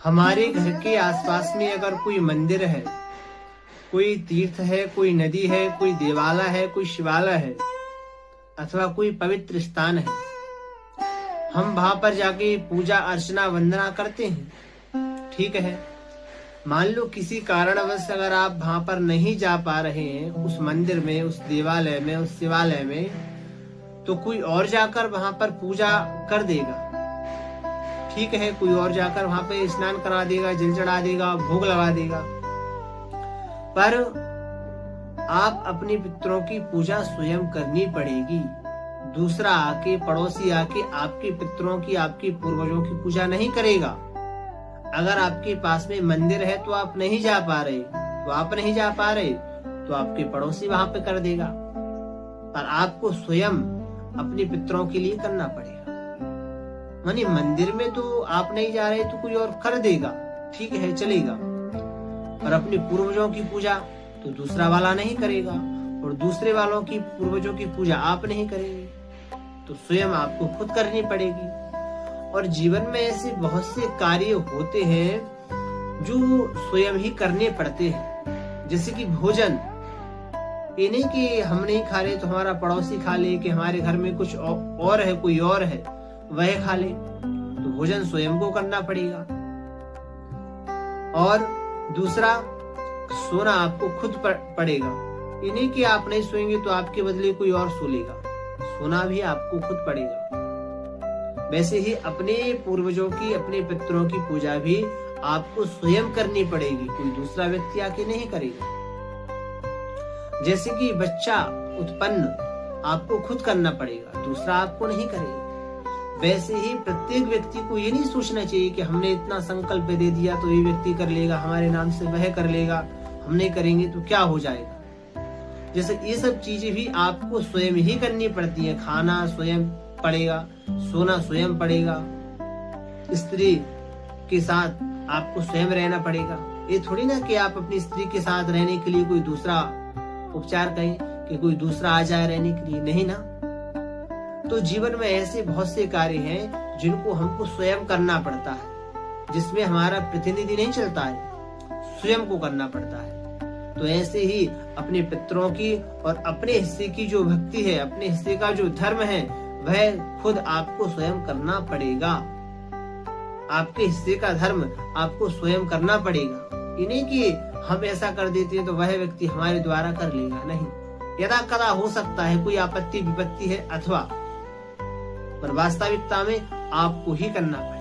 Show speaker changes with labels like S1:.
S1: हमारे घर के आसपास में अगर कोई मंदिर है, कोई तीर्थ है, कोई नदी है, कोई देवालय है, कोई शिवालय है अथवा कोई पवित्र स्थान है, हम वहां पर जाके पूजा अर्चना वंदना करते हैं। ठीक है, मान लो किसी कारणवश अगर आप वहां पर नहीं जा पा रहे हैं, उस मंदिर में, उस देवालय में, उस शिवालय में, तो कोई और जाकर वहां पर पूजा कर देगा। ठीक है, कोई और जाकर वहां पे स्नान करा देगा, जल चढ़ा देगा, भोग लगा देगा, पर आप अपने पितरों की पूजा स्वयं करनी पड़ेगी। दूसरा आके, पड़ोसी आके आपके पितरों की, आपके पूर्वजों की पूजा नहीं करेगा। अगर आपके पास में मंदिर है तो आप नहीं जा पा रहे, तो आपके पड़ोसी वहां पे कर देगा, पर आपको स्वयं अपने पितरों के लिए करना पड़ेगा। मानी मंदिर में तो आप नहीं जा रहे तो कोई और कर देगा, ठीक है, चलेगा, पर अपने पूर्वजों की पूजा तो दूसरा वाला नहीं करेगा, और दूसरे वालों की, पूर्वजों की पूजा आप नहीं करेंगे, तो स्वयं आपको खुद करनी पड़ेगी। और जीवन में ऐसे बहुत से कार्य होते हैं जो स्वयं ही करने पड़ते हैं, जैसे कि भोजन। ये नहीं कि हम नहीं खा रहे तो हमारा पड़ोसी खा ले, कि हमारे घर में कुछ और है, कोई और है वह खा ले, तो भोजन स्वयं को करना पड़ेगा। और दूसरा, सोना आपको खुद पड़ेगा। ये नहीं कि आप नहीं सोएंगे तो आपके बदले कोई और सो लेगा, सोना भी आपको खुद पड़ेगा। वैसे ही अपने पूर्वजों की, अपने पितरों की पूजा भी आपको स्वयं करनी पड़ेगी, कोई दूसरा व्यक्ति आके नहीं करेगा। जैसे कि बच्चा उत्पन्न आपको खुद करना पड़ेगा, दूसरा आपको नहीं करेगा। वैसे ही प्रत्येक व्यक्ति को ये नहीं सोचना चाहिए कि हमने इतना संकल्प दे दिया तो ये व्यक्ति कर लेगा, हमारे नाम से वह कर लेगा, हम नहीं करेंगे तो क्या हो जाएगा। जैसे ये सब चीजें भी आपको स्वयं ही करनी पड़ती है। खाना स्वयं पड़ेगा, सोना स्वयं पड़ेगा, स्त्री के साथ आपको स्वयं रहना पड़ेगा। ये थोड़ी ना कि आप अपनी स्त्री के साथ रहने के लिए कोई दूसरा उपचार करें, कि कोई दूसरा आ जाए रहने के लिए, नहीं ना। तो जीवन में ऐसे बहुत से कार्य हैं जिनको हमको स्वयं करना पड़ता है, जिसमें हमारा प्रतिनिधि नहीं चलता है, स्वयं को करना पड़ता है। तो ऐसे ही अपने पितरों की और अपने हिस्से की जो भक्ति है, अपने हिस्से का जो धर्म है, वह खुद आपको स्वयं करना पड़ेगा। आपके हिस्से का धर्म आपको स्वयं करना पड़ेगा। ये नहीं कि हम ऐसा कर देते हैं तो वह व्यक्ति हमारे द्वारा कर लेगा, नहीं। यदा कदा हो सकता है कोई आपत्ति विपत्ति है अथवा, पर वास्तविकता में आपको ही करना पड़ेगा।